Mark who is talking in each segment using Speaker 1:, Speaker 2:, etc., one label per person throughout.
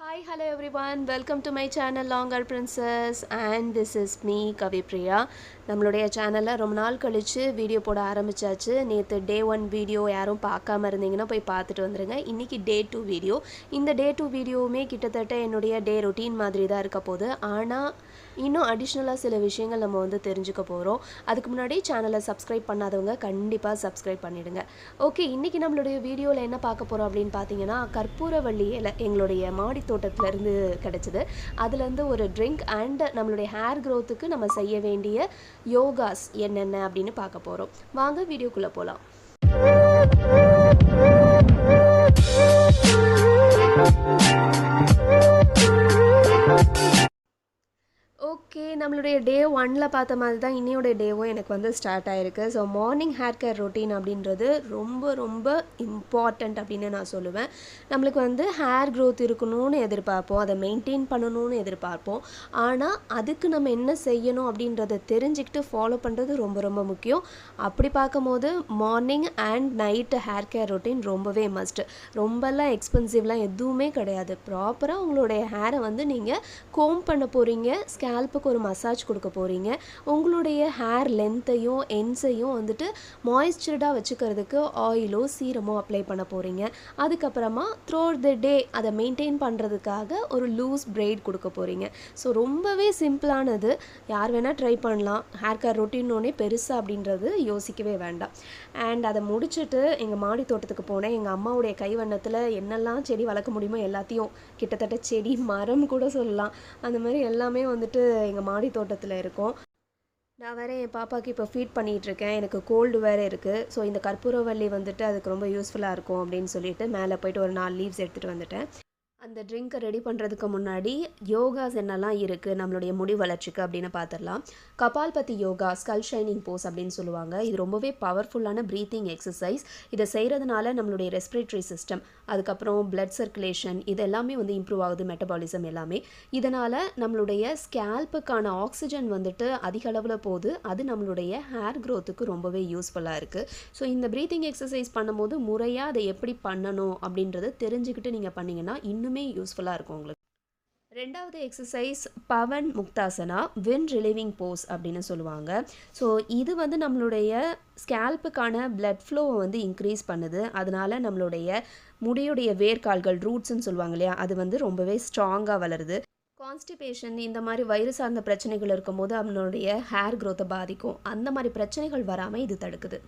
Speaker 1: Hi, hello everyone. Welcome to my channel Longer Princess and this is me Kavipriya. நம்மளுடைய சேனலில் ரொம்ப நாள் கழித்து வீடியோ போட ஆரம்பித்தாச்சு. நேற்று டே 1 வீடியோ யாரும் பார்க்காம இருந்தீங்கன்னா போய் பார்த்துட்டு வந்துடுங்க. இன்றைக்கி டே 2 வீடியோ. இந்த டே 2 வீடியோவுமே கிட்டத்தட்ட என்னுடைய டே ரொட்டீன் மாதிரி தான் இருக்க போகுது. ஆனால் இன்னும் அடிஷ்னலாக சில விஷயங்கள் நம்ம தெரிஞ்சுக்க போகிறோம். அதுக்கு முன்னாடி சேனலை சப்ஸ்கிரைப் பண்ணாதவங்க கண்டிப்பாக சப்ஸ்கிரைப் பண்ணிவிடுங்க. ஓகே, இன்றைக்கி நம்மளுடைய வீடியோவில் என்ன பார்க்க போகிறோம் அப்படின்னு பார்த்தீங்கன்னா, கற்பூரவள்ளி இலை எங்களுடைய மாடி தோட்டத்திலேருந்து கிடச்சிது. அதுலேருந்து ஒரு ட்ரிங்க் அண்ட் நம்மளுடைய ஹேர் க்ரோத்துக்கு நம்ம செய்ய வேண்டிய யோகாஸ் என்னென்ன அப்படின்னு பார்க்க போகிறோம். வாங்க வீடியோக்குள்ளே போகலாம். ஓகே, நம்மளுடைய டே 1ல் பார்த்த மாதிரி தான் இன்னையோட டேவும் எனக்கு ஸ்டார்ட் ஆகிருக்கு. So morning hair care routine அப்படின்றது ரொம்ப ரொம்ப இம்பார்ட்டண்ட் அப்படின்னு நான் சொல்லுவேன். நம்மளுக்கு ஹேர் க்ரோத் இருக்கணும்னு எதிர்பார்ப்போம், அதை மெயின்டைன் பண்ணணும்னு எதிர்பார்ப்போம். ஆனால் அதுக்கு நம்ம என்ன செய்யணும் அப்படின்றத தெரிஞ்சுக்கிட்டு ஃபாலோ பண்ணுறது ரொம்ப ரொம்ப முக்கியம். அப்படி பார்க்கும்போது morning and night hair care routine ரொம்பவே மஸ்ட். ரொம்பலாம் எக்ஸ்பென்சிவ்லாம் எதுவுமே கிடையாது. ப்ராப்பராக உங்களுடைய ஹேரை நீங்கள் கோம் பண்ண போகிறீங்க, ஸ்கேல்ப்புக்கு ஒரு மசாஜ் கொடுக்க போகிறீங்க. உங்களுடைய ஹேர் லென்த்தையும் எண்ட்ஸையும் மாய்ஸ்சர்டாக வச்சுக்கிறதுக்கு ஆயிலோ சீரமோ அப்ளை பண்ண போகிறீங்க. அதுக்கப்புறமா த்ரூ த டே அதை மெயின்டைன் பண்ணுறதுக்காக ஒரு லூஸ் பிரைட் கொடுக்க போகிறீங்க. ஸோ ரொம்பவே சிம்பிளானது, யார் வேணால் ட்ரை பண்ணலாம். ஹேர் கேர் ரொட்டீன்னோடனே பெருசாக அப்படின்றது யோசிக்கவே வேண்டாம். அண்ட் அதை முடிச்சுட்டு எங்கள் மாடி தோட்டத்துக்கு போனேன். எங்கள் அம்மாவுடைய கைவண்ணத்தில் என்னெல்லாம் செடி வளர்க்க முடியுமோ எல்லாத்தையும், கிட்டத்தட்ட செடி மரம் கூட சொல்லலாம், அந்த மாதிரி எல்லாமே எங்கள் மாடி தோட்டத்தில் இருக்கும். நான் வேறு என் பாப்பாவுக்கு இப்போ ஃபீட் பண்ணிகிட்ருக்கேன். எனக்கு கோல்டு வேறு இருக்குது. ஸோ இந்த கற்பூரவள்ளி அதுக்கு ரொம்ப யூஸ்ஃபுல்லாக இருக்கும் அப்படின்னு சொல்லிட்டு மேலே போய்ட்டு ஒரு 4 லீவ்ஸ் எடுத்துகிட்டு வந்துட்டேன். அந்த ட்ரிங்க்கை ரெடி பண்ணுறதுக்கு முன்னாடி யோகாஸ் என்னெல்லாம் இருக்குது நம்மளுடைய முடி வளர்ச்சிக்கு அப்படின்னு பார்த்துடலாம். கபால்பதி யோகா, ஸ்கல் ஷைனிங் போஸ் அப்படின்னு சொல்லுவாங்க. இது ரொம்பவே பவர்ஃபுல்லான ப்ரீத்திங் எக்ஸசைஸ். இதை செய்கிறதுனால நம்மளுடைய ரெஸ்பிரேட்டரி சிஸ்டம், அதுக்கப்புறம் பிளட் சர்க்குலேஷன், இது எல்லாமே இம்ப்ரூவ் ஆகுது, மெட்டபாலிசம் எல்லாமே. இதனால் நம்மளுடைய ஸ்கேல்ப்புக்கான ஆக்சிஜன் அதிக அளவில் போகுது. அது நம்மளுடைய ஹேர் க்ரோத்துக்கு ரொம்பவே யூஸ்ஃபுல்லாக இருக்குது. ஸோ இந்த ப்ரீத்திங் எக்ஸசைஸ் பண்ணும்போது முறையாக அதை எப்படி பண்ணணும் அப்படின்றத தெரிஞ்சுக்கிட்டு நீங்கள் பண்ணிங்கன்னா இன்னுமே யூஸ்ஃபுல்லாக இருக்கும் உங்களுக்கு. ரெண்டாவது exercise Pavan Muktasana, wind relieving pose அப்படின்னு சொல்லுவாங்க. ஸோ இது நம்மளுடைய ஸ்கேல்ப்புக்கான பிளட் ஃப்ளோவை இன்க்ரீஸ் பண்ணுது. அதனால நம்மளுடைய முடியுடைய வேர்க்கால்கள், ரூட்ஸ்ன்னு சொல்லுவாங்க இல்லையா, அது ரொம்பவே ஸ்ட்ராங்காக வளருது. கான்ஸ்டிபேஷன், இந்த மாதிரி வயிறு சார்ந்த பிரச்சனைகள் இருக்கும்போது அவனுடைய ஹேர் க்ரோத்தை பாதிக்கும். அந்த மாதிரி பிரச்சனைகள் வராமல் இது தடுக்குது.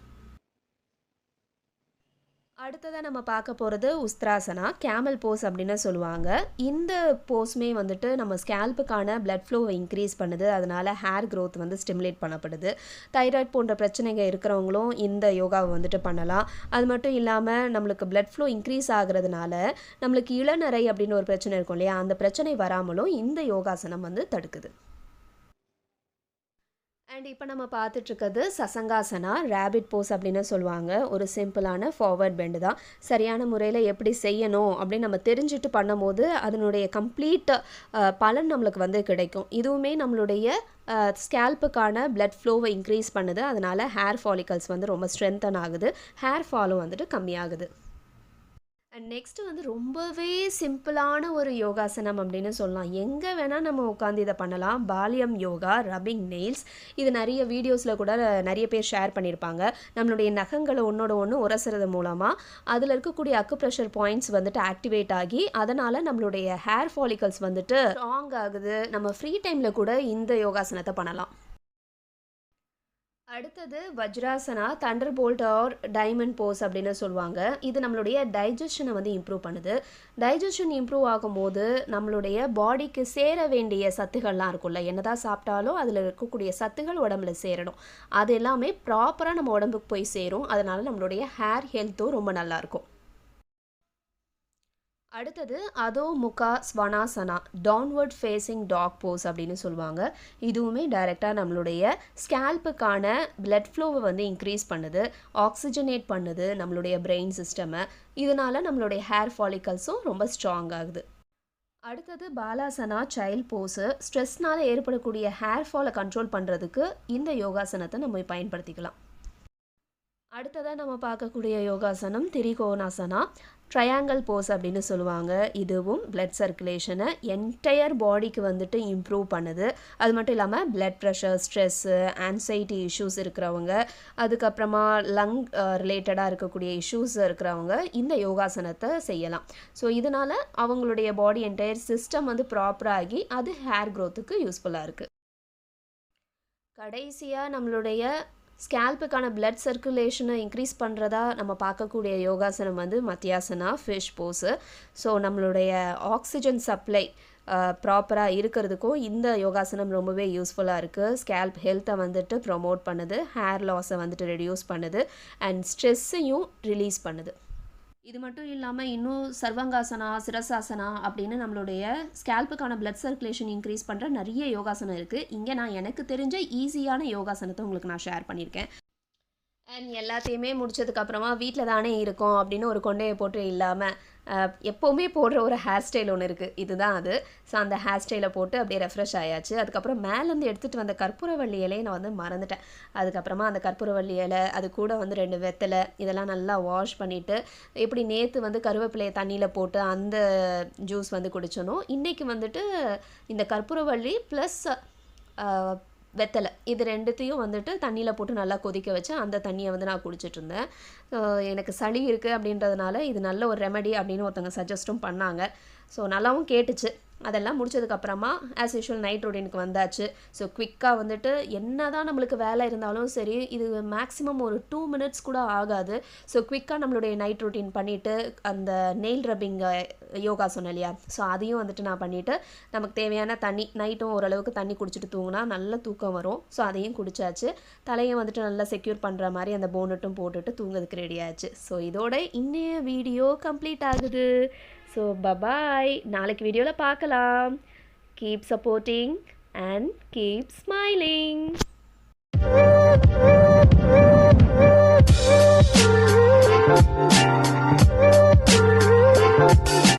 Speaker 1: அடுத்ததாக நம்ம பார்க்க போகிறது உஸ்திராசனா, கேமல் போஸ் அப்படின்னு சொல்லுவாங்க. இந்த போஸுமே நம்ம ஸ்கேல்ப்புக்கான பிளட் ஃப்ளோவை இன்க்ரீஸ் பண்ணுது. அதனால் ஹேர் க்ரோத் ஸ்டிமுலேட் பண்ணப்படுது. தைராய்டு போன்ற பிரச்சனைகள் இருக்கிறவங்களும் இந்த யோகாவை பண்ணலாம். அது மட்டும் இல்லாமல் நம்மளுக்கு பிளட் ஃப்ளோ இன்க்ரீஸ் ஆகிறதுனால நம்மளுக்கு இளநரை அப்படின்னு ஒரு பிரச்சனை இருக்கும் இல்லையா, அந்த பிரச்சனை வராமலும் இந்த யோகாசனம் தடுக்குது. அண்ட் இப்போ நம்ம பார்த்துட்ருக்கிறது சசங்காசனா, ரேபிட் போஸ் அப்படின்னு சொல்லுவாங்க. ஒரு சிம்பிளான ஃபார்வர்ட் பெண்டு தான். சரியான முறையில் எப்படி செய்யணும் அப்படின்னு நம்ம தெரிஞ்சுட்டு பண்ணும்போது அதனுடைய கம்ப்ளீட் பலன் நம்மளுக்கு கிடைக்கும். இதுவுமே நம்மளுடைய ஸ்கேல்ப்புக்கான பிளட் ஃப்ளோவை இன்க்ரீஸ் பண்ணுது. அதனால் ஹேர் ஃபாலிகல்ஸ் ரொம்ப ஸ்ட்ரென்தன் ஆகுது, ஹேர் ஃபாலும் கம்மியாகுது. அண்ட் நெக்ஸ்ட்டு ரொம்பவே சிம்பிளான ஒரு யோகாசனம் அப்படின்னு சொல்லலாம். எங்கே வேணால் நம்ம உட்காந்து இதை பண்ணலாம். பாலியம் யோகா, ரப்பிங் நெயில்ஸ், இது நிறைய வீடியோஸில் கூட நிறைய பேர் ஷேர் பண்ணியிருப்பாங்க. நம்மளுடைய நகங்களை ஒன்றோட ஒன்று உரசுறது மூலமாக அதில் இருக்கக்கூடிய அக்குப்ரெஷர் பாயிண்ட்ஸ் ஆக்டிவேட் ஆகி அதனால் நம்மளுடைய ஹேர் ஃபாலிகல்ஸ் ஸ்ட்ராங் ஆகுது. நம்ம ஃப்ரீ டைமில் கூட இந்த யோகாசனத்தை பண்ணலாம். அடுத்தது Vajrasana, thunderbolt or diamond pose அப்படின்னு சொல்லுவாங்க. இது நம்மளுடைய டைஜஷனை இம்ப்ரூவ் பண்ணுது. டைஜஷன் இம்ப்ரூவ் ஆகும்போது நம்மளுடைய பாடிக்கு சேர வேண்டிய சத்துக்கள்லாம் இருக்கும்ல, என்னதான் சாப்பிட்டாலும் அதில் இருக்கக்கூடிய சத்துக்கள் உடம்புல சேரணும். அது எல்லாமே ப்ராப்பராக நம்ம உடம்புக்கு போய் சேரும். அதனால் நம்மளுடைய ஹேர் ஹெல்த்தும் ரொம்ப நல்லாயிருக்கும். அடுத்தது அதோ முகா ஸ்வனாசனா, டவுன்வர்ட் ஃபேஸிங் டாக் போஸ் அப்படின்னு சொல்லுவாங்க. இதுவுமே டைரெக்டாக நம்மளுடைய ஸ்கேல்ப்புக்கான பிளட் ஃப்ளோவை இன்க்ரீஸ் பண்ணுது, ஆக்சிஜனேட் பண்ணுது நம்மளுடைய பிரெயின் சிஸ்டமை. இதனால் நம்மளுடைய ஹேர் ஃபாலிகல்ஸும் ரொம்ப ஸ்ட்ராங் ஆகுது. அடுத்தது பாலாசனா, சைல்ட் போஸு. ஸ்ட்ரெஸ்னால் ஏற்படக்கூடிய ஹேர் ஃபாலை கண்ட்ரோல் பண்ணுறதுக்கு இந்த யோகாசனத்தை நம்ம பயன்படுத்திக்கலாம். அடுத்ததாக நம்ம பார்க்கக்கூடிய யோகாசனம் திரிகோணாசனா, ட்ரையாங்கிள் போஸ் அப்படின்னு சொல்லுவாங்க. இதுவும் பிளட் சர்க்குலேஷனை என்டையர் பாடிக்கு வந்துட்டு இம்ப்ரூவ் பண்ணுது. அது மட்டும் இல்லாமல் blood pressure, stress, anxiety issues இருக்கிறவங்க, அதுக்கப்புறமா லங் ரிலேட்டடாக இருக்கக்கூடிய இஷ்யூஸ் இருக்கிறவங்க இந்த யோகாசனத்தை செய்யலாம். ஸோ இதனால் அவங்களுடைய பாடி என்டையர் சிஸ்டம் வந்து ப்ராப்பராகி அது ஹேர் க்ரோத்துக்கு யூஸ்ஃபுல்லாக இருக்குது. கடைசியாக நம்மளுடைய ஸ்கேல்ப்புக்கான பிளட் சர்க்குலேஷனை இன்க்ரீஸ் பண்ணுறதா நம்ம பார்க்கக்கூடிய யோகாசனம் வந்து மத்தியாசனா, ஃபிஷ் போஸு. ஸோ நம்மளுடைய ஆக்சிஜன் சப்ளை ப்ராப்பராக இருக்கிறதுக்கும் இந்த யோகாசனம் ரொம்பவே யூஸ்ஃபுல்லாக இருக்குது. ஸ்கேல்ப் ஹெல்த்தை வந்துட்டு ப்ரொமோட் பண்ணுது, ஹேர் லாஸை வந்துட்டு ரெடியூஸ் பண்ணுது, அண்ட் ஸ்ட்ரெஸ்ஸையும் ரிலீஸ் பண்ணுது. இது மட்டும் இல்லாமல் இன்னும் சர்வங்காசனா, சிரசாசனா அப்படின்னு நம்மளுடைய ஸ்கேல்ப்புக்கான பிளட் சர்க்குலேஷன் இன்க்ரீஸ் பண்ணுற நிறைய யோகாசனம் இருக்குது. இங்கே நான் எனக்கு தெரிஞ்ச ஈஸியான யோகாசனத்தை உங்களுக்கு நான் ஷேர் பண்ணியிருக்கேன். அண்ட் எல்லாத்தையுமே முடிச்சதுக்கப்புறமா வீட்டில் தானே இருக்கோம் அப்படின்னு ஒரு கொண்டையை போட்டு இல்லாமல் எப்போவுமே போடுற ஒரு ஹேர் ஸ்டைல் ஒன்று இருக்குது, இதுதான் அது. ஸோ அந்த ஹேர் ஸ்டைலை போட்டு அப்படியே ரெஃப்ரெஷ் ஆயாச்சு. அதுக்கப்புறம் மேலேருந்து எடுத்துகிட்டு வந்த கற்பூரவள்ளி இலையை நான் வந்து மறந்துட்டேன். அதுக்கப்புறமா அந்த கற்பூரவள்ளி இலை, அது கூட வந்து 2 வெத்தலை, இதெல்லாம் நல்லா வாஷ் பண்ணிவிட்டு, எப்படி நேற்று வந்து கருவேப்பிலையை தண்ணியில் போட்டு அந்த ஜூஸ் வந்து குடிச்சனோ, இன்றைக்கி வந்துட்டு இந்த கற்பூரவள்ளி ப்ளஸ் வெத்தலை இது 2த்தையும் வந்துட்டு தண்ணியில் போட்டு நல்லா கொதிக்க வச்சு அந்த தண்ணியை வந்து நான் குடிச்சிட்ருந்தேன். எனக்கு சளி இருக்குது அப்படின்றதுனால இது நல்ல ஒரு ரெமெடி அப்படின்னு ஒருத்தவங்க சஜஸ்ட்டும் பண்ணாங்க. ஸோ நல்லாவும் கேட்டுச்சு. அதெல்லாம் முடிச்சதுக்கப்புறமா ஆஸ் யூஷுவல் நைட் ரொட்டீனுக்கு வந்தாச்சு. ஸோ குவிக்காக வந்துட்டு என்ன தான் நம்மளுக்கு வேலை இருந்தாலும் சரி, இது மேக்ஸிமம் ஒரு 2 மினிட்ஸ் கூட ஆகாது. ஸோ குவிக்காக நம்மளுடைய நைட் ரொட்டீன் பண்ணிவிட்டு அந்த நெயில் ரப்பிங் யோகா சொன்னேன் இல்லையா, ஸோ அதையும் வந்துட்டு நான் பண்ணிவிட்டு நமக்கு தேவையான தண்ணி, நைட்டும் ஓரளவுக்கு தண்ணி குடிச்சிட்டு தூங்கினா நல்ல தூக்கம் வரும். ஸோ அதையும் குடிச்சாச்சு. தலையை வந்துட்டு நல்லா செக்யூர் பண்ணுற மாதிரி அந்த போனட்டும் போட்டுட்டு தூங்குறதுக்கு ரெடி ஆச்சு. ஸோ இதோட இன்னைய வீடியோ கம்ப்ளீட் ஆகுது. ஸோ பபாய், நாளைக்கு வீடியோவில் பார்க்கலாம். Keep supporting and keep smiling.